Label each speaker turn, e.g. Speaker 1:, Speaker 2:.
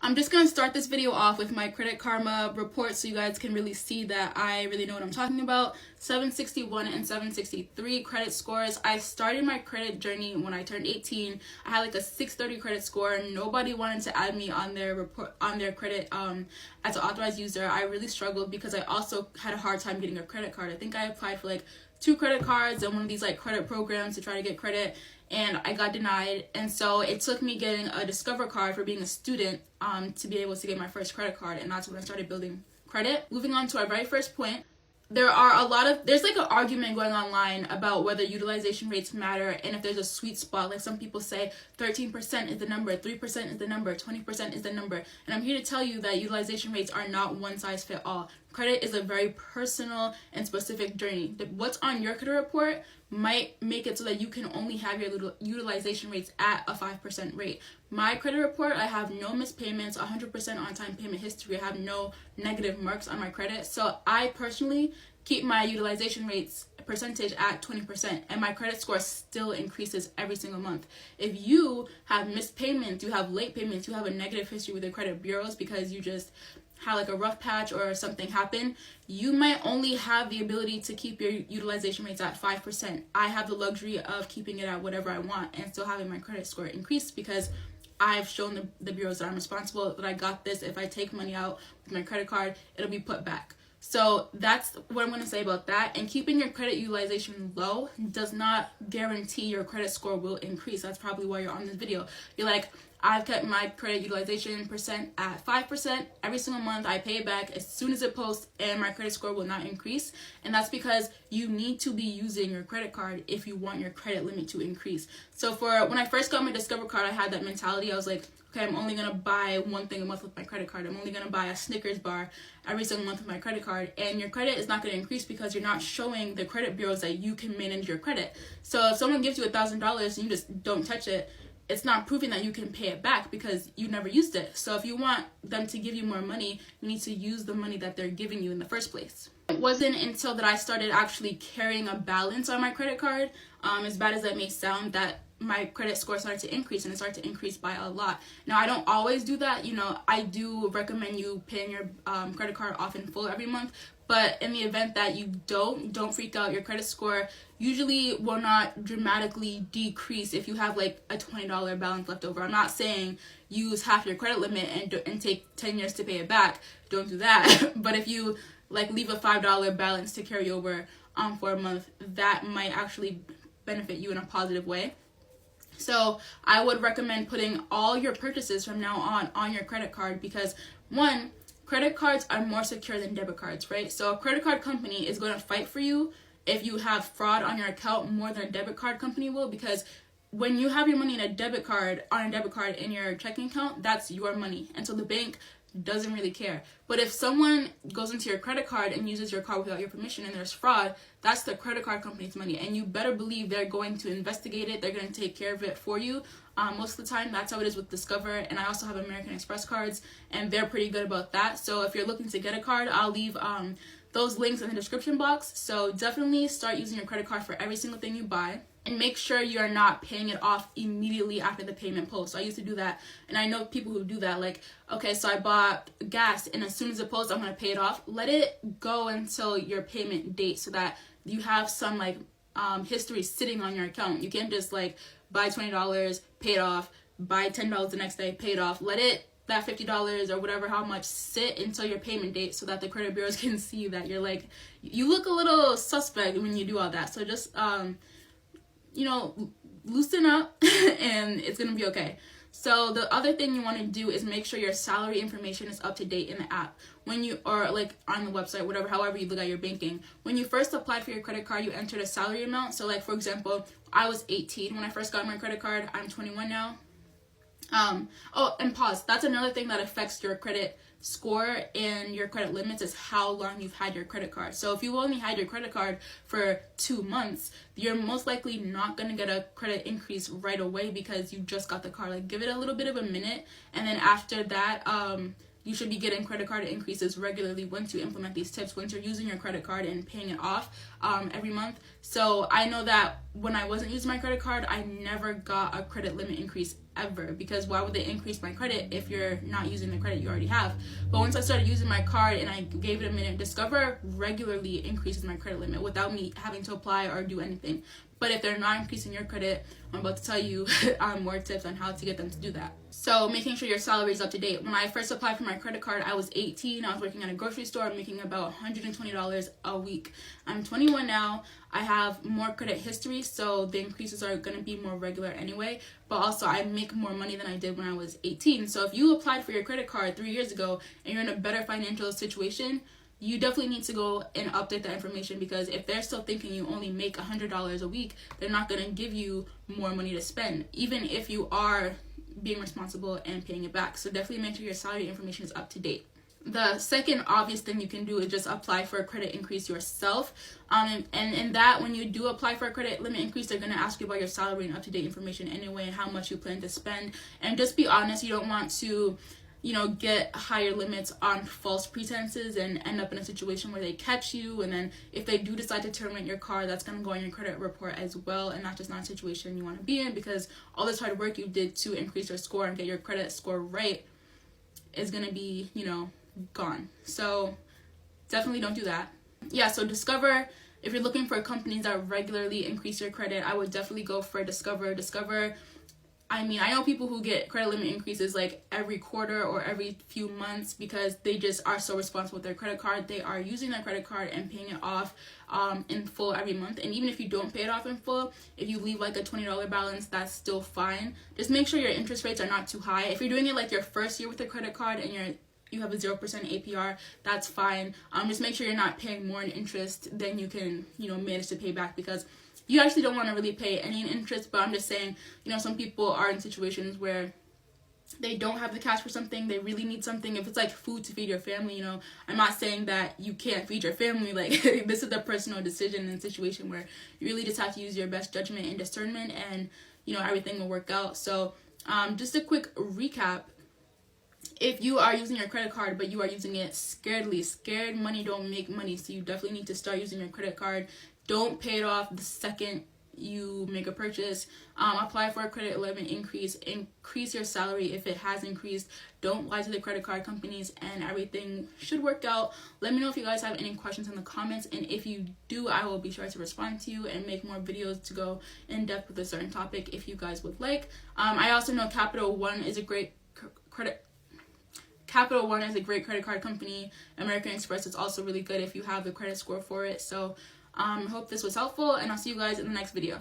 Speaker 1: I'm just going to start this video off with my Credit Karma report so you guys can really see that I really know what I'm talking about. 761 and 763 credit scores. I started my credit journey when I turned 18. I had like a 630 credit score. Nobody wanted to add me on their report, on their credit as an authorized user. I really struggled because I also had a hard time getting a credit card. I think I applied for like 2 credit cards and one of these like credit programs to try to get credit, and I got denied. And so it took me getting a Discover card for being a student to be able to get my first credit card, and that's when I started building credit. Moving on to our very first point, there's like an argument going online about whether utilization rates matter and if there's a sweet spot. Like some people say 13% is the number, 3% is the number, 20% is the number. And I'm here to tell you that utilization rates are not one size fit all. Credit is a very personal and specific journey. What's on your credit report might make it so that you can only have your utilization rates at a 5% rate. My credit report, I have no missed payments, 100% on-time payment history. I have no negative marks on my credit. So I personally keep my utilization rates percentage at 20%, and my credit score still increases every single month. If you have missed payments, you have late payments, you have a negative history with your credit bureaus because you just had like a rough patch or something happen, you might only have the ability to keep your utilization rates at 5%. I have the luxury of keeping it at whatever I want and still having my credit score increase because I've shown the bureaus that I'm responsible, that I got this. If I take money out with my credit card, it'll be put back. So that's what I'm going to say about that. And keeping your credit utilization low does not guarantee your credit score will increase. That's probably why you're on this video. You're like, I've kept my credit utilization percent at 5% every single month. I pay it back as soon as it posts and my credit score will not increase. And that's because you need to be using your credit card if you want your credit limit to increase. So when I first got my Discover card, I had that mentality. I was like, okay, I'm only going to buy one thing a month with my credit card. I'm only going to buy a Snickers bar every single month with my credit card. And your credit is not going to increase because you're not showing the credit bureaus that you can manage your credit. So if someone gives you $1,000 and you just don't touch it, it's not proving that you can pay it back because you never used it. So if you want them to give you more money, you need to use the money that they're giving you in the first place. It wasn't until that I started actually carrying a balance on my credit card, as bad as that may sound, that my credit score started to increase, and it started to increase by a lot. Now, I don't always do that. You know, I do recommend you paying your credit card off in full every month. But in the event that you don't freak out. Your credit score usually will not dramatically decrease if you have like a $20 balance left over. I'm not saying use half your credit limit and take 10 years to pay it back. Don't do that. But if you like leave a $5 balance to carry over for a month, that might actually benefit you in a positive way. So I would recommend putting all your purchases from now on your credit card because, one, credit cards are more secure than debit cards, right? So a credit card company is going to fight for you if you have fraud on your account more than a debit card company will, because when you have your money in a debit card in your checking account, that's your money. And so the bank doesn't really care. But if someone goes into your credit card and uses your card without your permission and there's fraud, that's the credit card company's money. And you better believe they're going to investigate it. They're going to take care of it for you. Most of the time, that's how it is with Discover. And I also have American Express cards, and they're pretty good about that. So if you're looking to get a card, I'll leave those links in the description box. So definitely start using your credit card for every single thing you buy. And make sure you are not paying it off immediately after the payment posts. So I used to do that, and I know people who do that. Like, okay, so I bought gas, and as soon as it posts, I'm going to pay it off. Let it go until your payment date so that you have some, like, history sitting on your account. You can't just, like, buy $20, pay it off, buy $10 the next day, pay it off. Let that $50 or whatever, how much, sit until your payment date so that the credit bureaus can see that you're, like, you look a little suspect when you do all that. So just, you know, loosen up and it's going to be okay. So the other thing you want to do is make sure your salary information is up to date in the app. When you, or like on the website, whatever, however you look at your banking. When you first applied for your credit card, you entered a salary amount. So like, for example, I was 18 when I first got my credit card. I'm 21 now. Oh, and pause. That's another thing that affects your credit score and your credit limits is how long you've had your credit card. So if you only had your credit card for 2 months, you're most likely not going to get a credit increase right away because you just got the card. Like, give it a little bit of a minute, and then after that, you should be getting credit card increases regularly once you implement these tips, once you're using your credit card and paying it off every month. So I know that when I wasn't using my credit card, I never got a credit limit increase ever, because why would they increase my credit if you're not using the credit you already have? But once I started using my card and I gave it a minute, Discover regularly increases my credit limit without me having to apply or do anything. But if they're not increasing your credit, I'm about to tell you more tips on how to get them to do that. So making sure your salary is up to date. When I first applied for my credit card, I was 18. I was working at a grocery store, making about $120 a week. I'm 21 now. I have more credit history, so the increases are going to be more regular anyway. But also, I make more money than I did when I was 18. So if you applied for your credit card 3 years ago and you're in a better financial situation, you definitely need to go and update that information, because if they're still thinking you only make $100 a week, they're not going to give you more money to spend, even if you are being responsible and paying it back. So definitely make sure your salary information is up to date. The second obvious thing you can do is just apply for a credit increase yourself. And in that, when you do apply for a credit limit increase, they're going to ask you about your salary and up-to-date information anyway, and how much you plan to spend. And just be honest, you don't want to get higher limits on false pretenses and end up in a situation where they catch you. And then if they do decide to terminate your card, that's going to go on your credit report as well. And that's just not a situation you want to be in, because all this hard work you did to increase your score and get your credit score right is going to be, gone. So definitely don't do that. Yeah, so Discover, if you're looking for companies that regularly increase your credit, I would definitely go for Discover. I know people who get credit limit increases like every quarter or every few months, because they just are so responsible with their credit card. They are using their credit card and paying it off in full every month. And even if you don't pay it off in full, if you leave like a $20 balance, that's still fine. Just make sure your interest rates are not too high. If you're doing it like your first year with a credit card and you have a 0% APR, that's fine. Just make sure you're not paying more in interest than you can, manage to pay back, because you actually don't want to really pay any in interest. But I'm just saying, some people are in situations where they don't have the cash for something, they really need something. If it's like food to feed your family, I'm not saying that you can't feed your family. Like, this is a personal decision and situation where you really just have to use your best judgment and discernment, and, everything will work out. So, just a quick recap. If you are using your credit card, but you are using it scared money don't make money. So you definitely need to start using your credit card. Don't pay it off the second you make a purchase. Apply for a credit limit increase. Increase your salary if it has increased. Don't lie to the credit card companies, and everything should work out. Let me know if you guys have any questions in the comments, and if you do, I will be sure to respond to you and make more videos to go in depth with a certain topic if you guys would like. I also know Capital One is a great credit card company. American Express is also really good if you have the credit score for it. So hope this was helpful, and I'll see you guys in the next video.